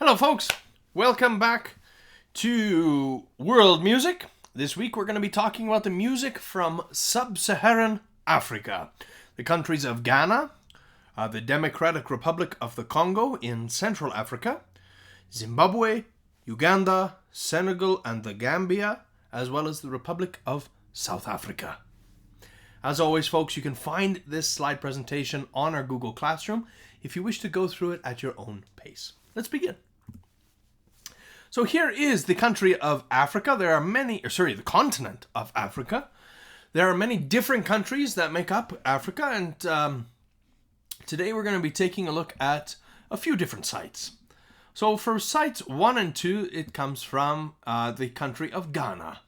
Hello folks, welcome back to World Music. This week we're going to be talking about the music from Sub-Saharan Africa. The countries of Ghana, the Democratic Republic of the Congo in Central Africa, Zimbabwe, Uganda, Senegal and the Gambia, as well as the Republic of South Africa. As always folks, you can find this slide presentation on our Google Classroom if you wish to go through it at your own pace. Let's begin. So here is the country of Africa. The continent of Africa. There are many different countries that make up Africa, and today we're going to be taking a look at a few different sites. So for sites 1 and 2, it comes from the country of Ghana.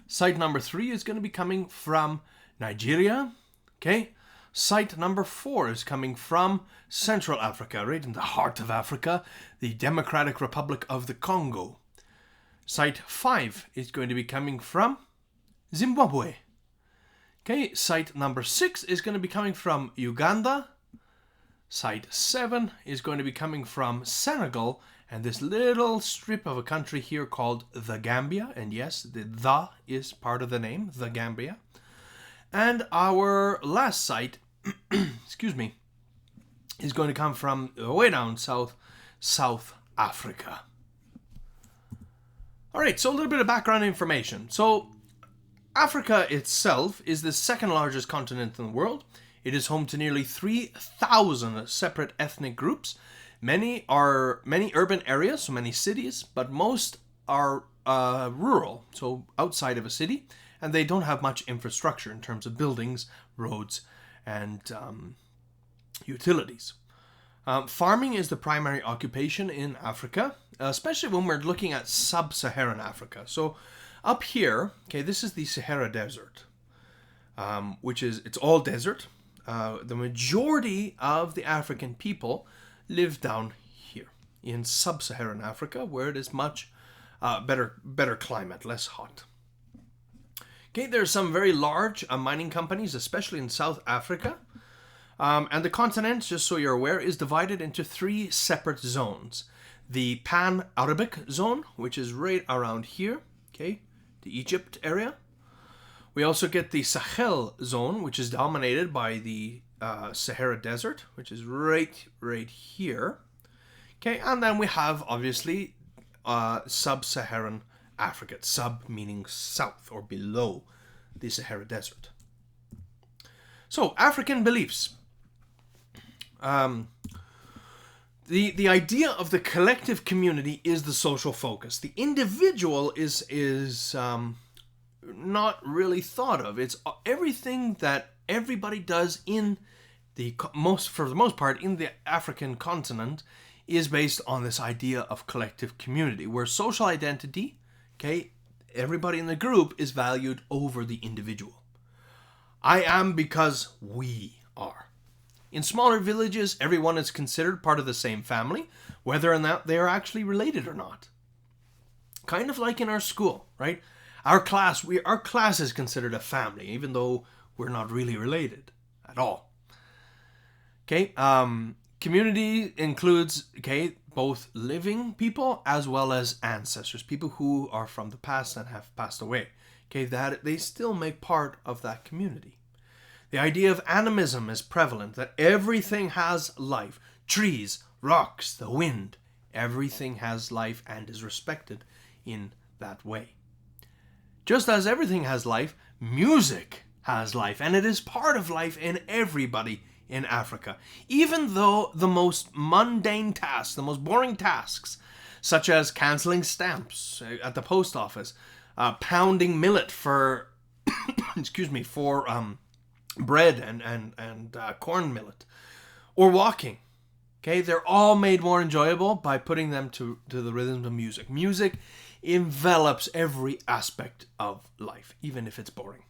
Site number 3 is going to be coming from Nigeria. Okay. Site number 4 is coming from Central Africa, right in the heart of Africa, the Democratic Republic of the Congo. Site 5 is going to be coming from Zimbabwe. Okay, site number 6 is going to be coming from Uganda. Site 7 is going to be coming from Senegal, and this little strip of a country here called the Gambia, and yes, the is part of the name, the Gambia. And our last site, is going to come from way down south, South Africa. All right, so a little bit of background information. So Africa itself is the second largest continent in the world. It is home to nearly 3,000 separate ethnic groups. Many are urban areas, so many cities, but most are rural, so outside of a city. And they don't have much infrastructure in terms of buildings, roads, and utilities. Farming is the primary occupation in Africa, especially when we're looking at Sub-Saharan Africa. So up here, okay, this is the Sahara Desert, it's all desert. The majority of the African people live down here in Sub-Saharan Africa, where it is much better climate, less hot. Okay, there's some very large mining companies, especially in South Africa. And the continent, just so you're aware, is divided into 3 separate zones. The Pan-Arabic zone, which is right around here, okay, the Egypt area. We also get the Sahel zone, which is dominated by the Sahara Desert, which is right here. Okay, and then we have, obviously, Sub-Saharan Africa, sub meaning south or below the Sahara Desert. So, African beliefs. The idea of the collective community is the social focus. The individual is not really thought of. It's everything that everybody does for the most part in the African continent is based on this idea of collective community, where social identity, okay, everybody in the group is valued over the individual. I am because we are. In smaller villages, everyone is considered part of the same family, whether or not they are actually related or not. Kind of like in our school, right? Our class is considered a family, even though we're not really related at all. Okay, community includes, both living people as well as ancestors, people who are from the past and have passed away. Okay, that they still make part of that community. The idea of animism is prevalent, that everything has life. Trees, rocks, the wind, everything has life and is respected in that way. Just as everything has life, music has life, and it is part of life in everybody in Africa. Even though the most mundane tasks, the most boring tasks, such as canceling stamps at the post office, pounding millet for, bread and corn millet, or walking, they're all made more enjoyable by putting them to the rhythms of music. Music envelops every aspect of life, even if it's boring.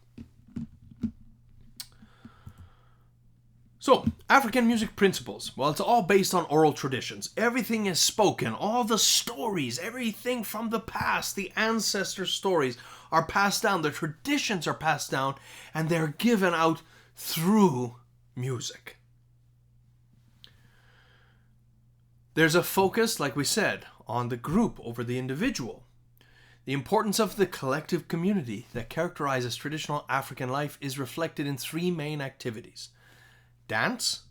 So, African music principles. Well, it's all based on oral traditions. Everything is spoken. All the stories, everything from the past, the ancestor stories are passed down. The traditions are passed down, and they're given out through music. There's a focus, like we said, on the group over the individual. The importance of the collective community that characterizes traditional African life is reflected in three main activities: dance,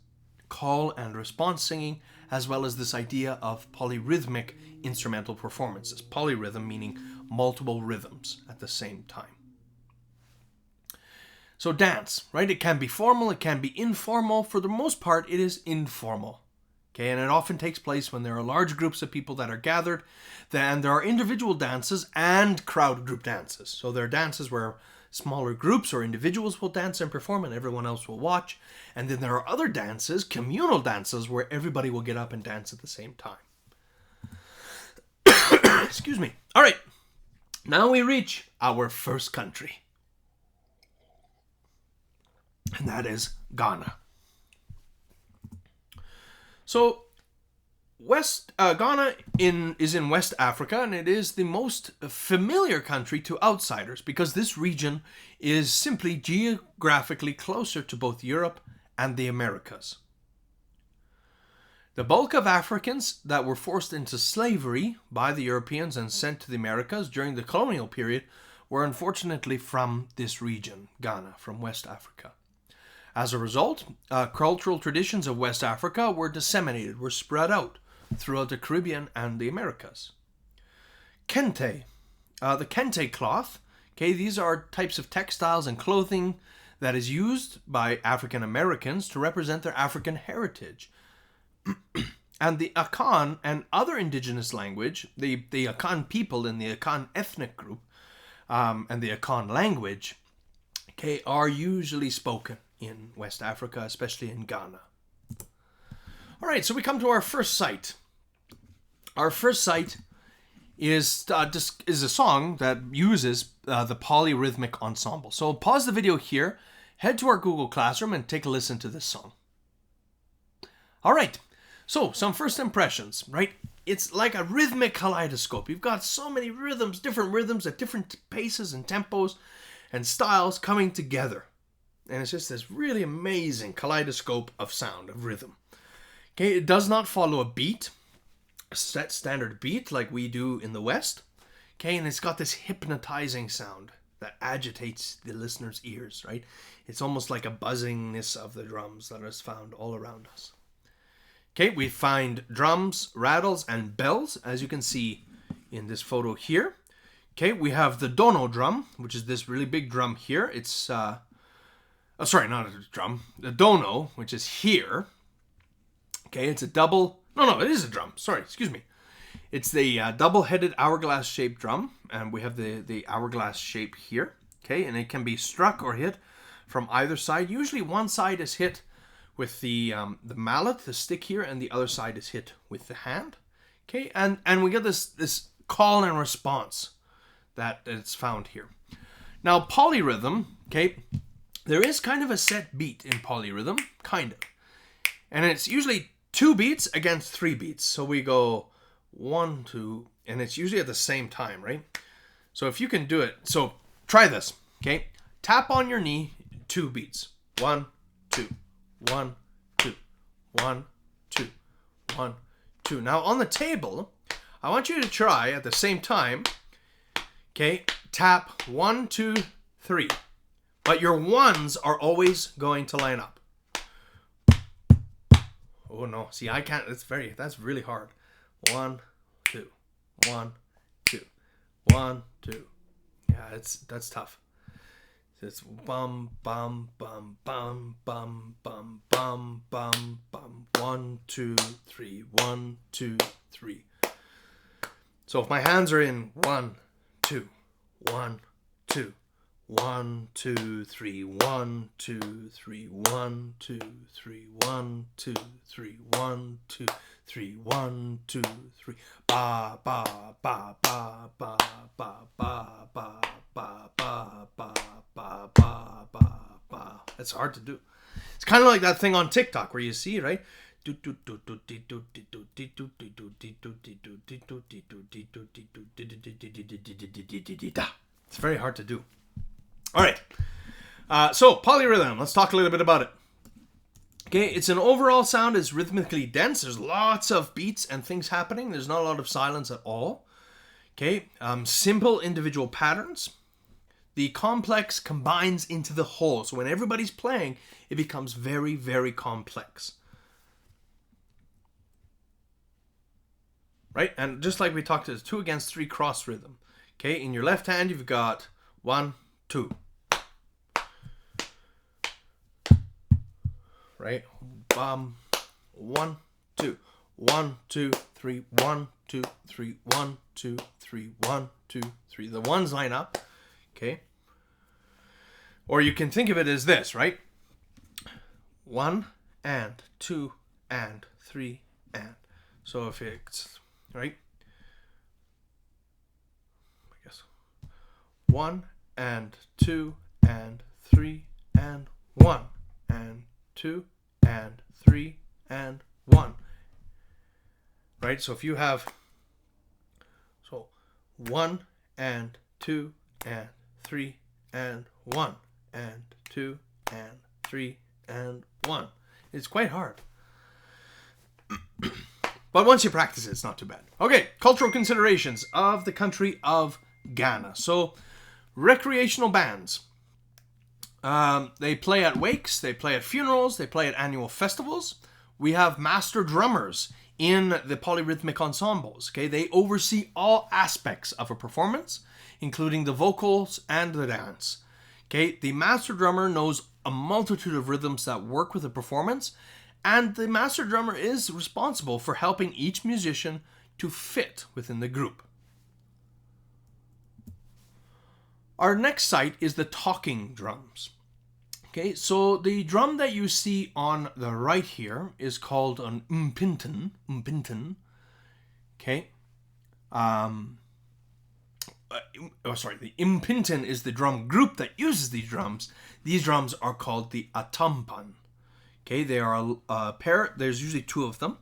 call and response singing, as well as this idea of polyrhythmic instrumental performances. Polyrhythm meaning multiple rhythms at the same time. So dance, right? It can be formal, it can be informal. For the most part, it is informal. Okay, and it often takes place when there are large groups of people that are gathered. Then there are individual dances and crowd group dances. So there are dances where smaller groups or individuals will dance and perform and everyone else will watch. And then there are other dances, communal dances, where everybody will get up and dance at the same time. Excuse me. All right, now we reach our first country. And that is Ghana. So, Ghana is in West Africa, and it is the most familiar country to outsiders because this region is simply geographically closer to both Europe and the Americas. The bulk of Africans that were forced into slavery by the Europeans and sent to the Americas during the colonial period were unfortunately from this region, Ghana, from West Africa. As a result, cultural traditions of West Africa were disseminated, were spread out throughout the Caribbean and the Americas. Kente, the kente cloth, okay, these are types of textiles and clothing that is used by African Americans to represent their African heritage. And the Akan and other indigenous language, the Akan people in the Akan ethnic group, and the Akan language, okay, are usually spoken in West Africa, especially in Ghana. All right, so we come to our first site. Our first site is a song that uses the polyrhythmic ensemble. So pause the video here, head to our Google Classroom, and take a listen to this song. All right, so some first impressions, right? It's like a rhythmic kaleidoscope. You've got so many rhythms, different rhythms at different paces and tempos and styles coming together. And it's just this really amazing kaleidoscope of sound, of rhythm. Okay, it does not follow a beat, a set standard beat like we do in the West. Okay, and it's got this hypnotizing sound that agitates the listener's ears, right? It's almost like a buzzingness of the drums that is found all around us. Okay, we find drums, rattles, and bells, as you can see in this photo here. Okay, we have the dono drum, which is this really big drum here. It's sorry, not a drum. The dono, which is here. Okay, it's a double... No, it is a drum. Sorry, excuse me. It's the double-headed hourglass-shaped drum, and we have the hourglass shape here. Okay, and it can be struck or hit from either side. Usually one side is hit with the mallet, the stick here, and the other side is hit with the hand. Okay, and we get this call and response that it's found here. Now, polyrhythm, okay... There is kind of a set beat in polyrhythm, kind of. And it's usually 2 beats against 3 beats. So we go 1, 2, and it's usually at the same time, right? So if you can do it, so try this, okay? Tap on your knee, 2 beats. 1, 2, 1, 2, 1, 2, 1, 2. Now on the table, I want you to try at the same time, okay? Tap 1, 2, 3. But your ones are always going to line up. Oh no, see, I can't, that's really hard. 1, 2, 1, 2, 1, 2. Yeah, that's tough. It's bum, bum, bum, bum, bum, bum, bum, bum, bum. 1, 2, 3, 1, 2, 3. So if my hands are in 1, 2, 1, 2. 1, 2, 3, 1, 2, 3, 1, 2, 3, 1, 2, 3, 1, 2, 3, 1, 2, 3. Ba ba ba ba ba ba ba ba ba ba ba ba ba ba. That's hard to do. It's kind of like that thing on TikTok where you see, right? It's very hard to do. All right. So polyrhythm. Let's talk a little bit about it. Okay, it's an overall sound. It's rhythmically dense. There's lots of beats and things happening. There's not a lot of silence at all. Okay, simple individual patterns. The complex combines into the whole. So when everybody's playing, it becomes very, very complex. Right? And just like we talked, it's 2 against 3 cross rhythm. Okay, in your left hand, you've got 1, 2. Right? 1, 2. 1, 2, 3. 1, 2, 3. 1, 2, 3. 1, 2, 3. The ones line up. Okay? Or you can think of it as this, right? 1 and 2 and 3 and. So if it's, right? I guess 1 and 2 and 3 and 1 and 2 and 3 and 1. Right? So if you have 1 and 2 and 3 and 1 and 2 and 3 and 1. It's quite hard. But once you practice it, it's not too bad. Okay, cultural considerations of the country of Ghana. So, recreational bands. They play at wakes, they play at funerals, they play at annual festivals. We have master drummers in the polyrhythmic ensembles. Okay, they oversee all aspects of a performance, including the vocals and the dance. Okay, the master drummer knows a multitude of rhythms that work with a performance, and the master drummer is responsible for helping each musician to fit within the group. Our next site is the talking drums. Okay, so the drum that you see on the right here is called an mpinten. Okay. The impinton is the drum group that uses these drums. These drums are called the atampan. Okay, they are a pair. There's usually 2 of them.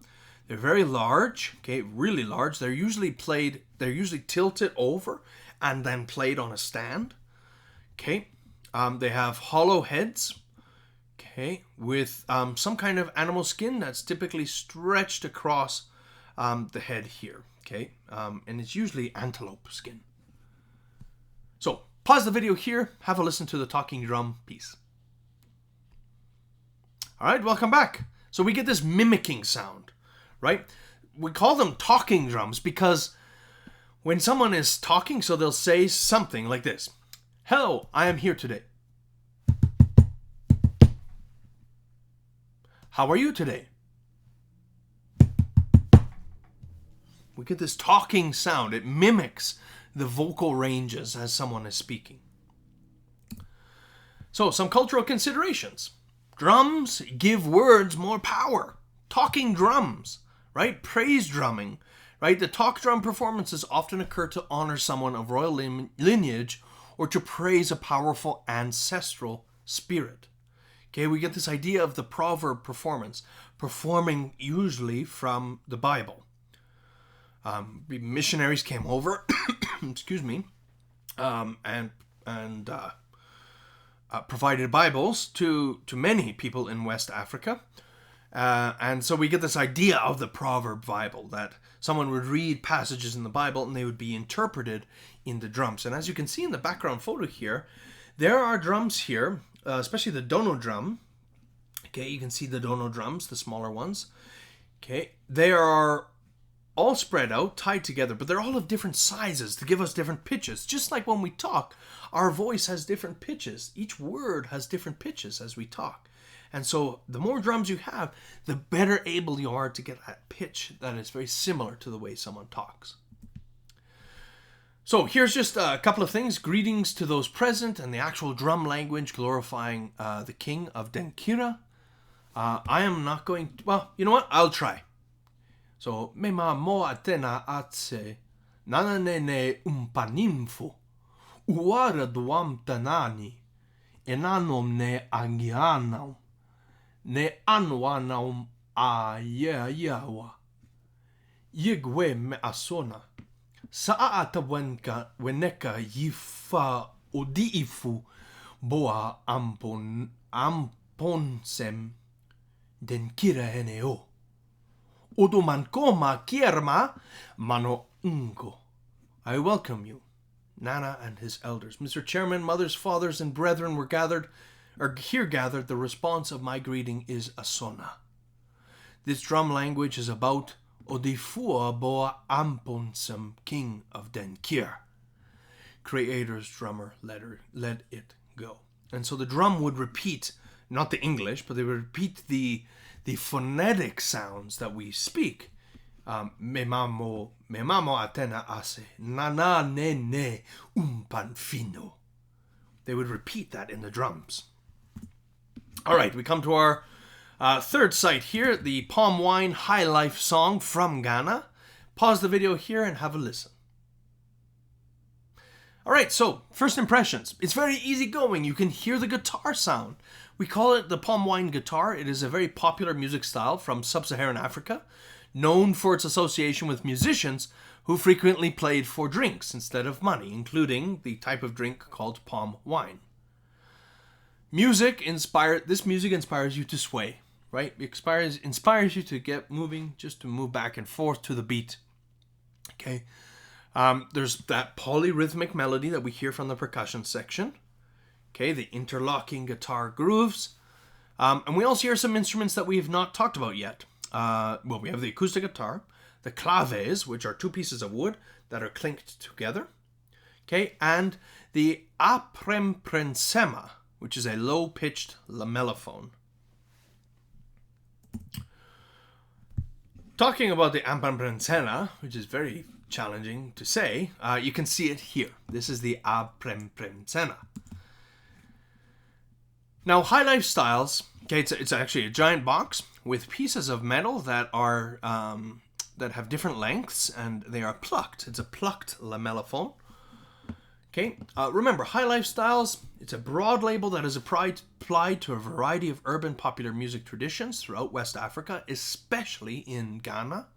They're very large. Okay, really large. They're usually tilted over and then played on a stand. Okay, they have hollow heads. Okay, with some kind of animal skin that's typically stretched across the head here. Okay, and it's usually antelope skin. So, pause the video here, have a listen to the talking drum piece. Alright, welcome back. So we get this mimicking sound, right? We call them talking drums because when someone is talking, so they'll say something like this. Hello, I am here today. How are you today? We get this talking sound. It mimics the vocal ranges as someone is speaking. So, some cultural considerations. Drums give words more power. Talking drums, right? Praise drumming, right? The talk drum performances often occur to honor someone of royal lineage or to praise a powerful ancestral spirit. Okay, we get this idea of the proverb performance, performing usually from the Bible. Missionaries came over, excuse me, and provided Bibles to many people in West Africa. And so we get this idea of the proverb Bible, that someone would read passages in the Bible and they would be interpreted in the drums. And as you can see in the background photo here, there are drums here, especially the dono drum. Okay, you can see the dono drums, the smaller ones. Okay, they are all spread out, tied together, but they're all of different sizes to give us different pitches. Just like when we talk, our voice has different pitches. Each word has different pitches as we talk. And so the more drums you have, the better able you are to get that pitch that is very similar to the way someone talks. So here's just a couple of things. Greetings to those present and the actual drum language glorifying the king of Denkira. I am not going to, well, you know what? I'll try. So, me ma mo atena atse, nananene umpanimfo, uara duam tanani, enanom ne agianam, ne anwanam a yawa, yigwe me asona, saata weneka yifa odiifu, boa amponsem, den kira hene o. Odo mankoma kierma mano unko. I welcome you, Nana and his elders. Mr. Chairman, mothers, fathers, and brethren were here gathered. The response of my greeting is asona. This drum language is about Odifua Boa Amponsam, king of Denkir. Creator's drummer let it go. And so the drum would repeat, not the English, but they would repeat the phonetic sounds that we speak. Me mamo atena ase, nana ne ne umpanfino. They would repeat that in the drums. All right, we come to our third site here, the Palm Wine High Life song from Ghana. Pause the video here and have a listen. All right, so first impressions. It's very easygoing. You can hear the guitar sound. We call it the palm wine guitar. It is a very popular music style from Sub-Saharan Africa, known for its association with musicians who frequently played for drinks instead of money, including the type of drink called palm wine. This music inspires you to sway, right? It inspires you to get moving, just to move back and forth to the beat. Okay. There's that polyrhythmic melody that we hear from the percussion section. Okay, the interlocking guitar grooves. And we also hear some instruments that we have not talked about yet. We have the acoustic guitar, the claves, which are two pieces of wood that are clinked together. Okay, and the apremprensema, which is a low-pitched lamellophone. Talking about the apremprensena, which is very challenging to say, you can see it here. This is the apremprensena. Now, high life styles, okay, it's actually a giant box with pieces of metal that are that have different lengths, and they are plucked. It's a plucked lamellophone. Okay, remember, high life styles, it's a broad label that is applied to a variety of urban popular music traditions throughout West Africa, especially in Ghana.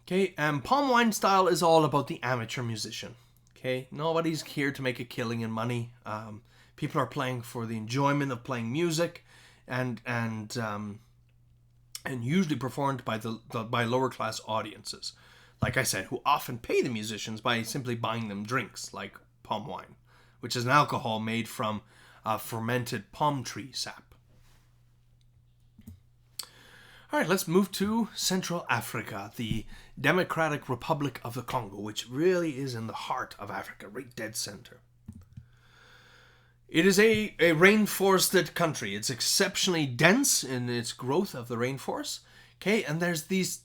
Okay, and palm wine style is all about the amateur musician. Okay, nobody's here to make a killing and money. People are playing for the enjoyment of playing music, and usually performed by lower class audiences. Like I said, who often pay the musicians by simply buying them drinks like palm wine, which is an alcohol made from fermented palm tree sap. All right, let's move to Central Africa, the Democratic Republic of the Congo, which really is in the heart of Africa, right dead center. It is a rainforested country. It's exceptionally dense in its growth of the rainforest. Okay, and there's this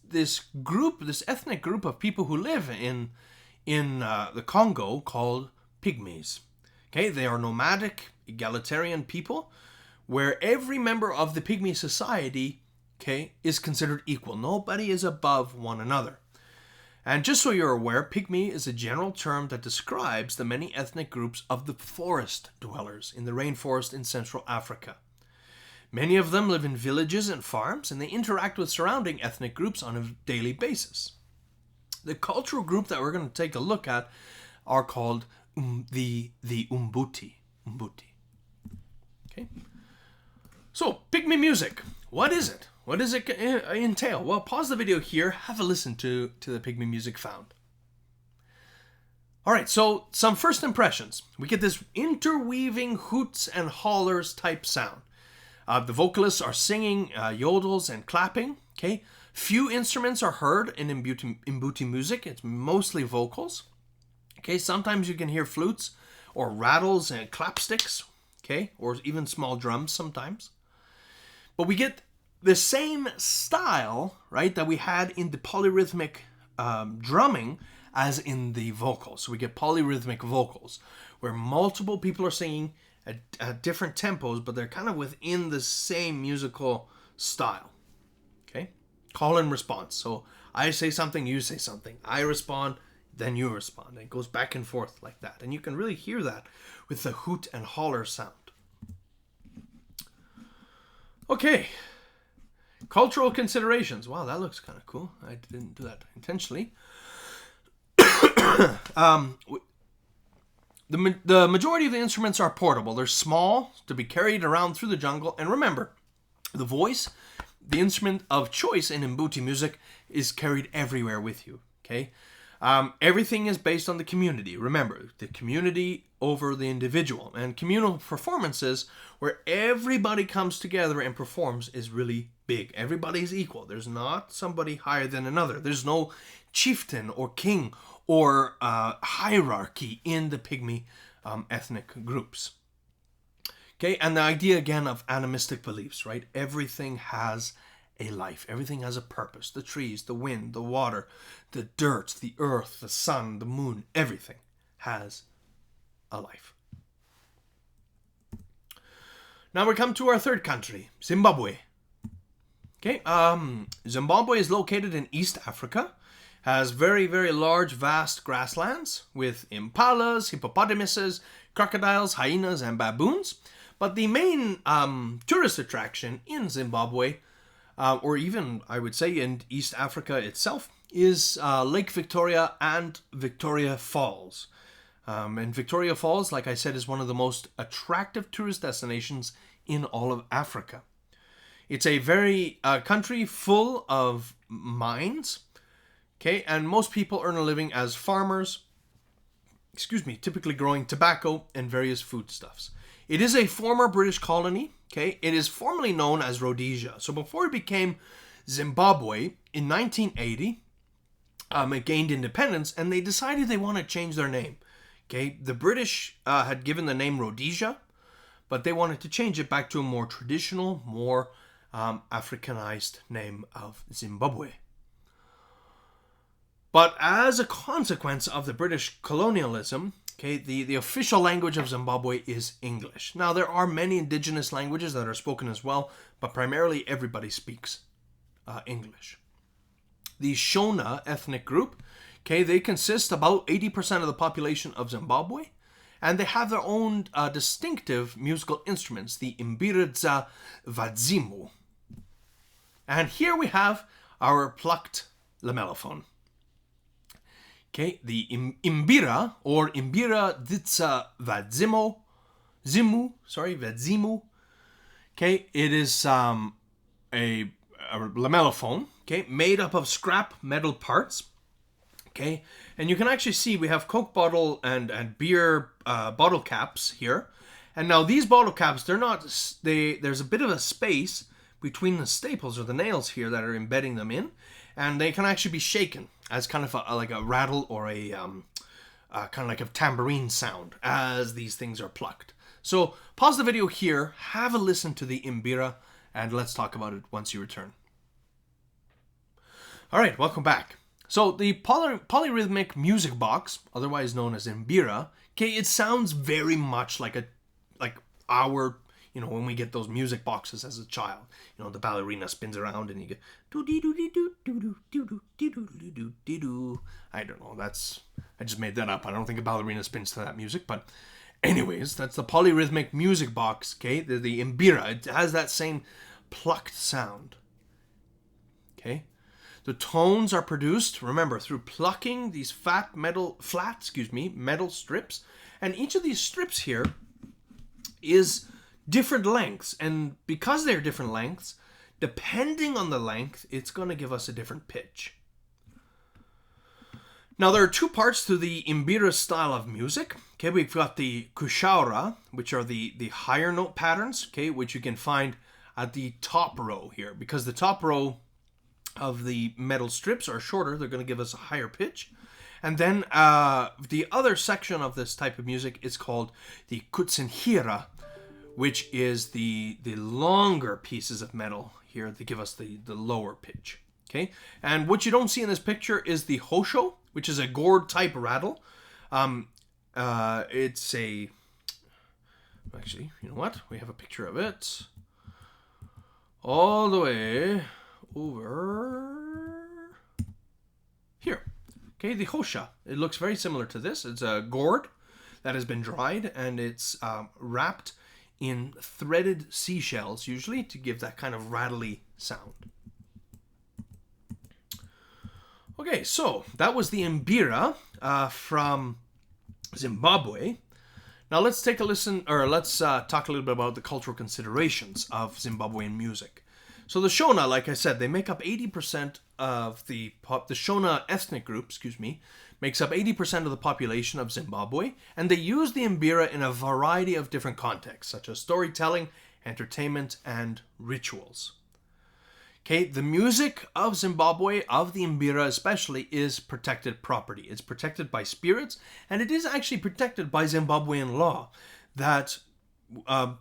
ethnic group of people who live in the Congo called Pygmies. Okay, they are nomadic, egalitarian people, where every member of the Pygmy society, okay, is considered equal. Nobody is above one another. And just so you're aware, Pygmy is a general term that describes the many ethnic groups of the forest dwellers in the rainforest in Central Africa. Many of them live in villages and farms, and they interact with surrounding ethnic groups on a daily basis. The cultural group that we're going to take a look at are called the Umbuti. Okay. So, Pygmy music. What is it? What does it entail? Well, pause the video here. Have a listen to the Pygmy music found. All right, so some first impressions. We get this interweaving hoots and hollers type sound. The vocalists are singing yodels and clapping. Okay, few instruments are heard in Umbuti music. It's mostly vocals. Okay, sometimes you can hear flutes or rattles and clapsticks. Okay, or even small drums sometimes. But we get the same style, right, that we had in the polyrhythmic drumming as in the vocals. So we get polyrhythmic vocals where multiple people are singing at different tempos, but they're kind of within the same musical style. Okay? Call and response. So I say something, you say something. I respond, then you respond. And it goes back and forth like that. And you can really hear that with the hoot and holler sound. Okay. Cultural considerations. Wow, that looks kind of cool. I didn't do that intentionally. The majority of the instruments are portable. They're small to be carried around through the jungle. And remember, The voice, the instrument of choice in Mbuti music, is carried everywhere with you. Okay, everything is based on the community. Remember, the community over the individual, and communal performances where everybody comes together and performs is really big. Everybody is equal. There's not somebody higher than another. There's no chieftain or king or hierarchy in the pygmy ethnic groups. Okay, and the idea again of animistic beliefs, right? Everything has a life. Everything has a purpose. The trees, the wind, the water, the dirt, the earth, the sun, the moon, everything has a life. Now we come to our third country, Zimbabwe. Okay, Zimbabwe is located in East Africa, has very, very large, vast grasslands with impalas, hippopotamuses, crocodiles, hyenas, and baboons. But the main tourist attraction in Zimbabwe, or even I would say in East Africa itself, is Lake Victoria and Victoria Falls. And Victoria Falls, like I said, is one of the most attractive tourist destinations in all of Africa. It's a very country full of mines, okay, and most people earn a living as farmers, typically growing tobacco and various foodstuffs. It is a former British colony, okay? It is formerly known as Rhodesia. So before it became Zimbabwe, in 1980, it gained independence, and they decided they want to change their name, okay? The British had given the name Rhodesia, but they wanted to change it back to a more traditional, more Africanized name of Zimbabwe. But as a consequence of the British colonialism, okay, the official language of Zimbabwe is English. Now, there are many indigenous languages that are spoken as well, but primarily everybody speaks English. The Shona ethnic group, okay, they consist about 80% of the population of Zimbabwe, and they have their own distinctive musical instruments, the Imbiridza Vadzimu. And here we have our plucked lamellophone. Okay, the Imbira, or Imbiridza Vadzimu, okay, it is a lamellophone, okay, made up of scrap metal parts, okay, and you can actually see we have Coke bottle and beer bottle caps here, and now these bottle caps, there's a bit of a space between the staples or the nails here that are embedding them in, and they can actually be shaken as kind of like a rattle or a kind of like a tambourine sound as these things are plucked. So pause the video here, have a listen to the Imbira, and let's talk about it once you return. All right, welcome back. So the polyrhythmic music box, otherwise known as Imbira, okay, it sounds very much like our, when we get those music boxes as a child, the ballerina spins around and you get I don't know, I just made that up. I don't think a ballerina spins to that music, but anyways, that's the polyrhythmic music box, okay? The Imbira, it has that same plucked sound, okay? The tones are produced, remember, through plucking these metal strips, and each of these strips here is different lengths, and because they're different lengths, depending on the length, it's going to give us a different pitch. Now, there are two parts to the Imbira style of music. Okay, we've got the kushaura, which are the higher note patterns, okay, which you can find at the top row here, because the top row of the metal strips are shorter, they're going to give us a higher pitch. And then the other section of this type of music is called the kutsinhira, which is the longer pieces of metal here that give us the lower pitch. Okay, and what you don't see in this picture is the hosho, which is a gourd type rattle. It's a, actually, you know what? We have a picture of it all the way over here. Okay, the hosha. It looks very similar to this. It's a gourd that has been dried, and it's wrapped in threaded seashells, usually, to give that kind of rattly sound. Okay, so that was the Imbira from Zimbabwe. Now let's take a listen, or let's talk a little bit about the cultural considerations of Zimbabwean music. So the Shona, like I said, they make up 80% of the Shona ethnic group, makes up 80% of the population of Zimbabwe, and they use the mbira in a variety of different contexts, such as storytelling, entertainment, and rituals. Okay, the music of Zimbabwe, of the mbira especially, is protected property. It's protected by spirits, and it is actually protected by Zimbabwean law that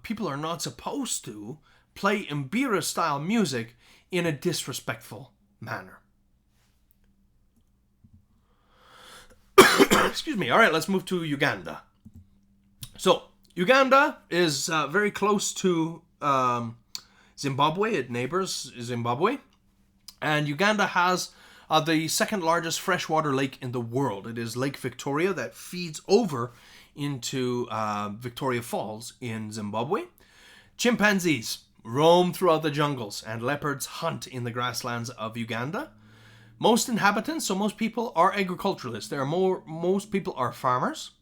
people are not supposed to play mbira-style music in a disrespectful manner. Excuse me. All right, let's move to Uganda. So, Uganda is very close to Zimbabwe. It neighbors Zimbabwe. And Uganda has the second largest freshwater lake in the world. It is Lake Victoria that feeds over into Victoria Falls in Zimbabwe. Chimpanzees roam throughout the jungles, and leopards hunt in the grasslands of Uganda. Most inhabitants, so most people, are agriculturalists. Most people are farmers,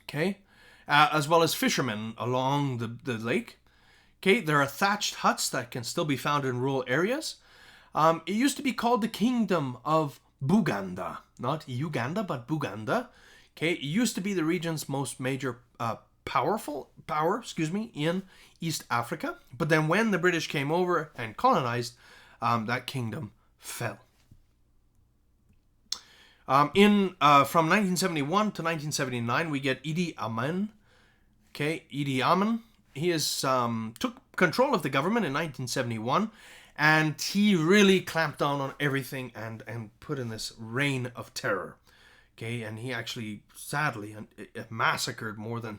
okay, as well as fishermen along the lake. Okay, there are thatched huts that can still be found in rural areas. It used to be called the Kingdom of Buganda, not Uganda, but Buganda. Okay, it used to be the region's most major power in East Africa. But then when the British came over and colonized, that kingdom fell. From 1971 to 1979, we get Idi Amin. Okay, Idi Amin. He took control of the government in 1971, and he really clamped down on everything and put in this reign of terror. Okay, and he actually, sadly, massacred more than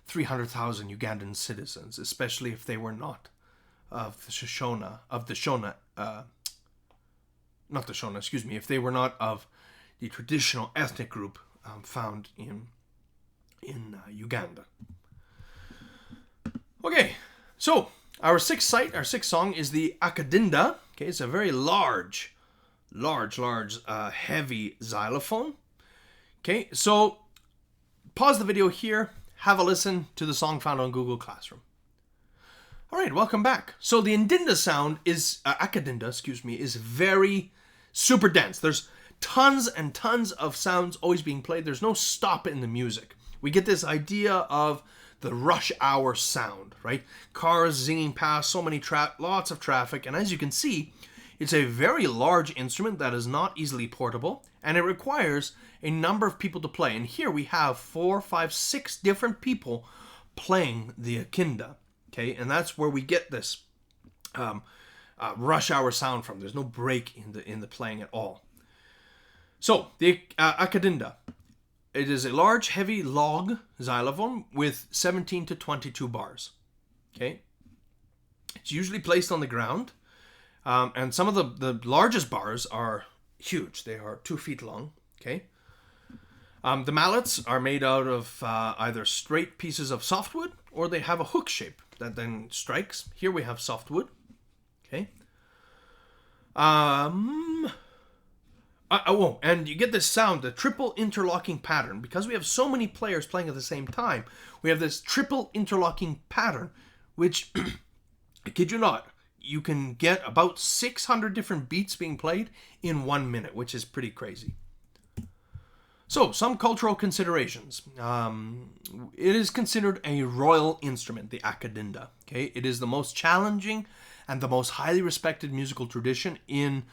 300,000 Ugandan citizens, especially if they were not of the Shona, if they were not of the traditional ethnic group found in Uganda. Okay, so our sixth song is the Akadinda. Okay, it's a very large, heavy xylophone. Okay, so pause the video here, have a listen to the song found on Google Classroom. All right, welcome back. So the Ndinda sound is, Akadinda, is very super dense. There's tons and tons of sounds always being played. There's no stop in the music. We get this idea of the rush hour sound, right? Cars zinging past, lots of traffic, and as you can see, it's a very large instrument that is not easily portable, and it requires a number of people to play. And here we have 4, 5, 6 different people playing the Akinda, okay? And that's where we get this rush hour sound from. There's no break in the playing at all. So, the Akadinda. It is a large, heavy log xylophone with 17 to 22 bars. Okay? It's usually placed on the ground. And some of the largest bars are huge. They are 2 feet long. Okay? The mallets are made out of either straight pieces of softwood, or they have a hook shape that then strikes. Here we have softwood. Okay? And you get this sound, the triple interlocking pattern. Because we have so many players playing at the same time, we have this triple interlocking pattern, which, I kid you not, you can get about 600 different beats being played in 1 minute, which is pretty crazy. So, some cultural considerations. It is considered a royal instrument, the Akadinda. Okay, it is the most challenging and the most highly respected musical tradition in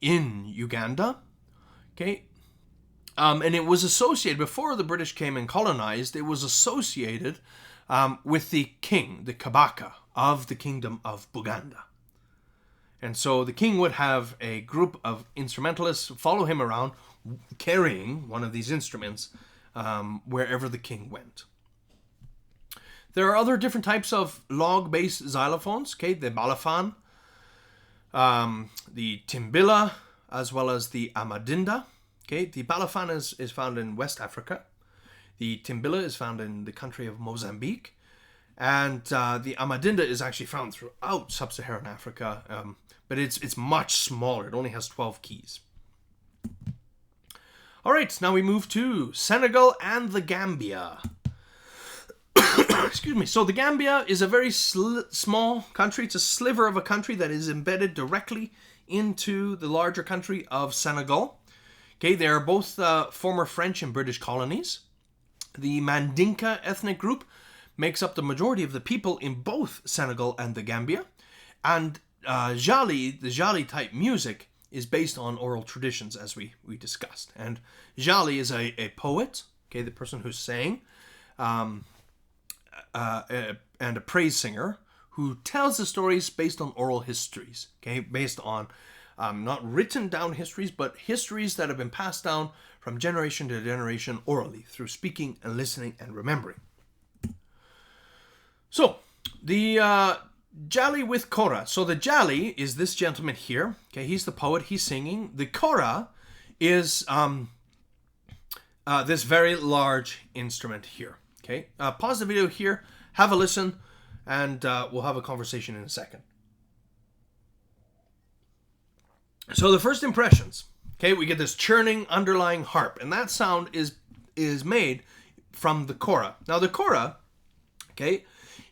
Uganda. Okay, and it was associated, before the British came and colonized, it was associated with the king, the Kabaka, of the Kingdom of Buganda. And so the king would have a group of instrumentalists follow him around, carrying one of these instruments wherever the king went. There are other different types of log-based xylophones, okay, the balafon, the timbila, as well as the amadinda. Okay, the balafon is found in West Africa. The timbila is found in the country of Mozambique. And the amadinda is actually found throughout Sub-Saharan Africa, but it's much smaller. It only has 12 keys. All right, now we move to Senegal and the Gambia. Excuse me. So the Gambia is a very small country. It's a sliver of a country that is embedded directly into the larger country of Senegal. Okay, they are both former French and British colonies. The Mandinka ethnic group makes up the majority of the people in both Senegal and the Gambia. And Jali, the Jali type music, is based on oral traditions, as we discussed. And Jali is a poet, okay, the person who sang, and a praise singer who tells the stories based on oral histories, okay, based on not written down histories, but histories that have been passed down from generation to generation orally through speaking and listening and remembering. So, the Jali with Kora. So the Jali is this gentleman here. Okay, he's the poet. He's singing. The Kora is this very large instrument here. Okay, pause the video here. Have a listen, and we'll have a conversation in a second. So the first impressions. Okay, we get this churning underlying harp, and that sound is made from the Kora. Now the Kora, okay,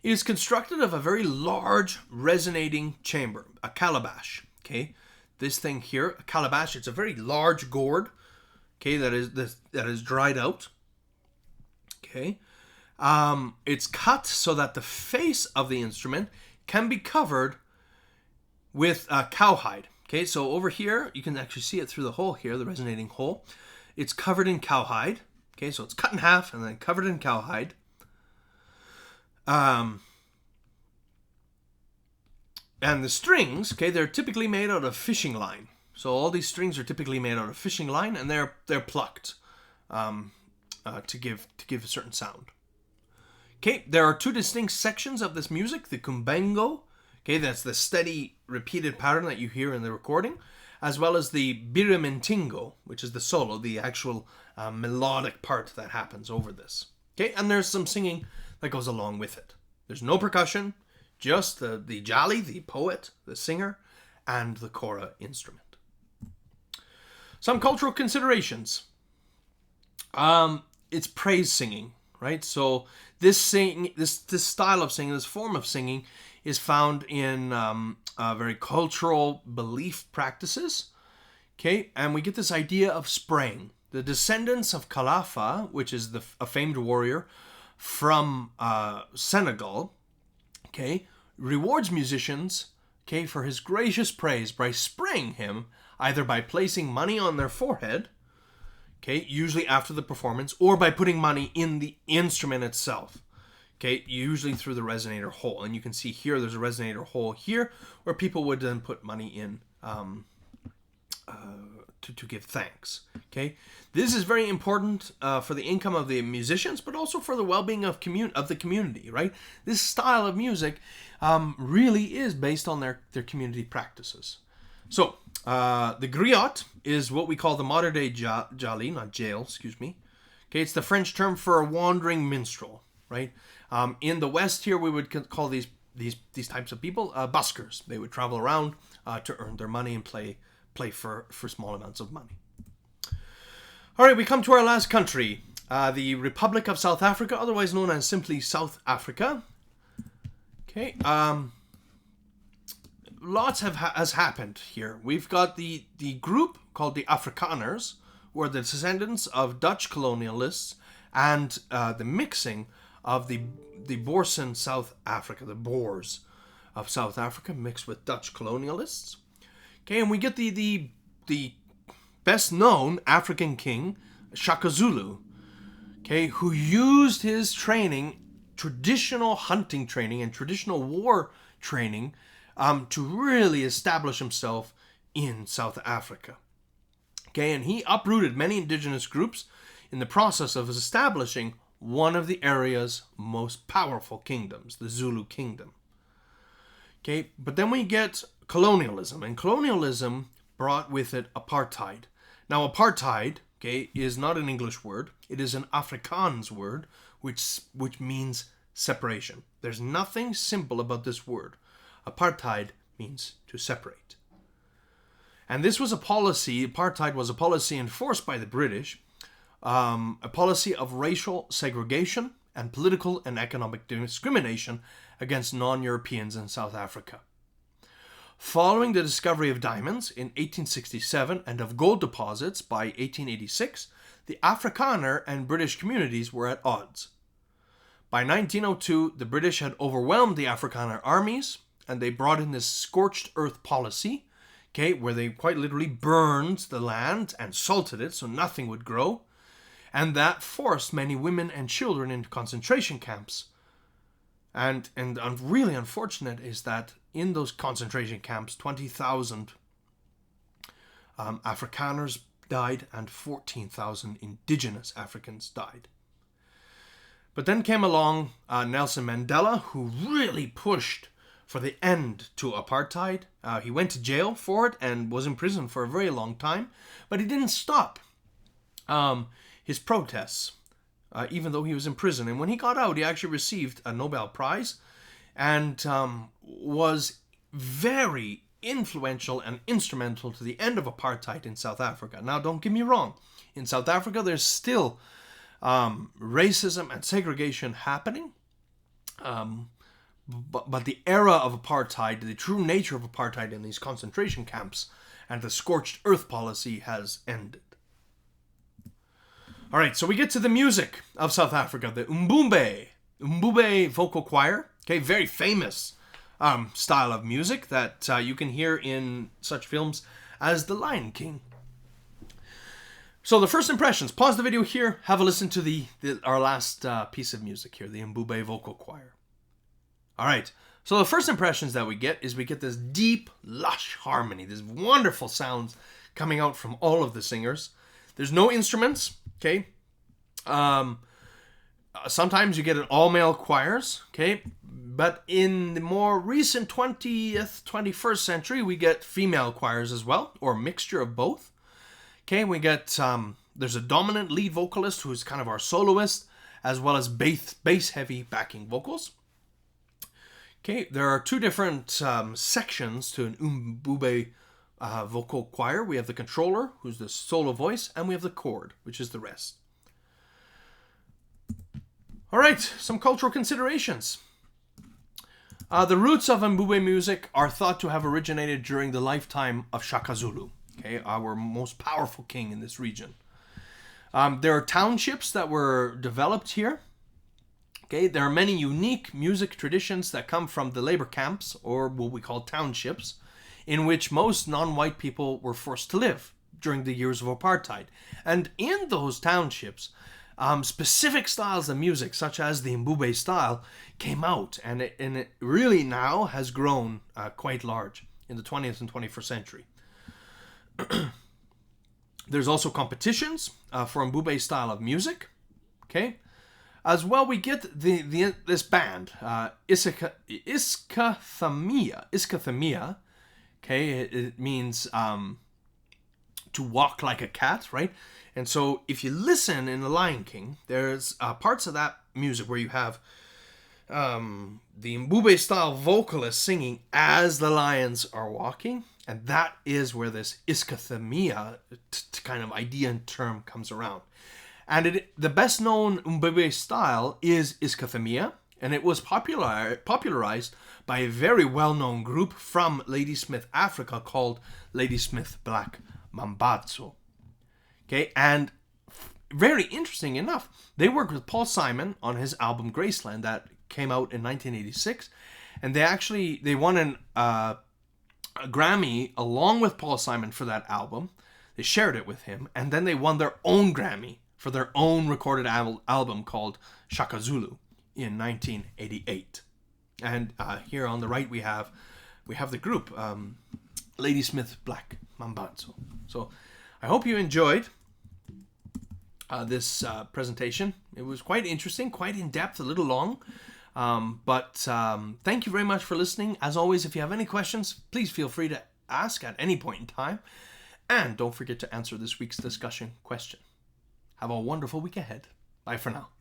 is constructed of a very large resonating chamber, a calabash. Okay, this thing here, a calabash. It's a very large gourd. Okay, that is dried out. Okay, it's cut so that the face of the instrument can be covered with cowhide. Okay, so over here you can actually see it through the hole here, the resonating hole. It's covered in cowhide. Okay, so it's cut in half and then covered in cowhide. And the strings, okay, they're typically made out of fishing line. So all these strings are typically made out of fishing line, and they're plucked to give a certain sound. Okay, there are two distinct sections of this music: the kumbengo, okay, that's the steady repeated pattern that you hear in the recording, as well as the birimintingo, which is the solo, the actual melodic part that happens over this. Okay, and there's some singing that goes along with it. There's no percussion, just the Jali, the poet, the singer, and the Kora instrument. Some cultural considerations. It's praise singing, right? So this style of singing, this form of singing, is found in very cultural belief practices. Okay, and we get this idea of spraying. The descendants of Khalifa, which is a famed warrior from Senegal, okay, rewards musicians, okay, for his gracious praise by spraying him either by placing money on their forehead, okay, usually after the performance, or by putting money in the instrument itself, okay, usually through the resonator hole. And you can see here there's a resonator hole here where people would then put money in to give thanks. Okay, this is very important for the income of the musicians, but also for the well-being of the community. Right, this style of music really is based on their community practices. So the griot is what we call the modern-day jali, not jail. Excuse me. Okay, it's the French term for a wandering minstrel. Right, in the West here we would call these types of people buskers. They would travel around to earn their money and play for small amounts of money. All right, we come to our last country, the Republic of South Africa, otherwise known as simply South Africa. Okay, lots has happened here. We've got the group called the Afrikaners, who are the descendants of Dutch colonialists, and the mixing of the Boersen South Africa, the Boers of South Africa mixed with Dutch colonialists. Okay, and we get the best known African king, Shaka Zulu, okay, who used his training, traditional hunting training and traditional war training, to really establish himself in South Africa. Okay, and he uprooted many indigenous groups in the process of establishing one of the area's most powerful kingdoms, the Zulu kingdom. Okay, but then we get colonialism, and colonialism brought with it apartheid. Now, apartheid, okay, is not an English word. It is an Afrikaans word, which means separation. There's nothing simple about this word. Apartheid means to separate. And this was a policy, apartheid was a policy enforced by the British, a policy of racial segregation and political and economic discrimination against non-Europeans in South Africa. Following the discovery of diamonds in 1867 and of gold deposits by 1886, the Afrikaner and British communities were at odds. By 1902, the British had overwhelmed the Afrikaner armies, and they brought in this scorched earth policy, where they quite literally burned the land and salted it so nothing would grow, and that forced many women and children into concentration camps. And really unfortunate is that in those concentration camps, 20,000 Afrikaners died and 14,000 indigenous Africans died. But then came along Nelson Mandela, who really pushed for the end to apartheid. He went to jail for it and was in prison for a very long time, but he didn't stop his protests, even though he was in prison. And when he got out, he actually received a Nobel Prize and was very influential and instrumental to the end of apartheid in South Africa. Now, don't get me wrong. In South Africa, there's still racism and segregation happening. But the era of apartheid, the true nature of apartheid in these concentration camps and the scorched earth policy has ended. All right, so we get to the music of South Africa, the Mbube vocal choir. Okay, very famous style of music that you can hear in such films as The Lion King. So the first impressions, pause the video here, have a listen to our last piece of music here, the Mbube vocal choir. All right, so the first impressions that we get is we get this deep, lush harmony, these wonderful sounds coming out from all of the singers. There's no instruments, okay? Sometimes you get an all-male choirs, okay? But in the more recent 20th, 21st century, we get female choirs as well, or a mixture of both. Okay, we get, there's a dominant lead vocalist who's kind of our soloist, as well as bass-heavy backing vocals. Okay, there are two different sections to an Mbube vocal choir. We have the controller, who's the solo voice, and we have the chord, which is the rest. All right, some cultural considerations. The roots of Mbube music are thought to have originated during the lifetime of Shaka Zulu, okay, our most powerful king in this region. There are townships that were developed here. Okay, there are many unique music traditions that come from the labor camps, or what we call townships, in which most non-white people were forced to live during the years of apartheid. And in those townships, specific styles of music, such as the Mbube style, came out, and it really now has grown quite large in the 20th and 21st century. There's also competitions for Mbube style of music, okay? As well, we get this band, Iskathamia, okay? It means to walk like a cat, right? And so if you listen in The Lion King, there's parts of that music where you have the Mbube style vocalist singing as the lions are walking, and that is where this Iskathamia kind of idea and term comes around. And the best known Mbube style is Iskathamia, and it was popularized by a very well-known group from Ladysmith, Africa, called Ladysmith Black Mambazo. Okay, and very interesting enough, they worked with Paul Simon on his album Graceland that came out in 1986, and they won a Grammy along with Paul Simon for that album. They shared it with him, and then they won their own Grammy for their own recorded album called Shaka Zulu in 1988. And here on the right we have the group Ladysmith Black Mambazo. So I hope you enjoyed this presentation. It was quite interesting, quite in-depth, a little long. But thank you very much for listening. As always, if you have any questions, please feel free to ask at any point in time. And don't forget to answer this week's discussion question. Have a wonderful week ahead. Bye for now.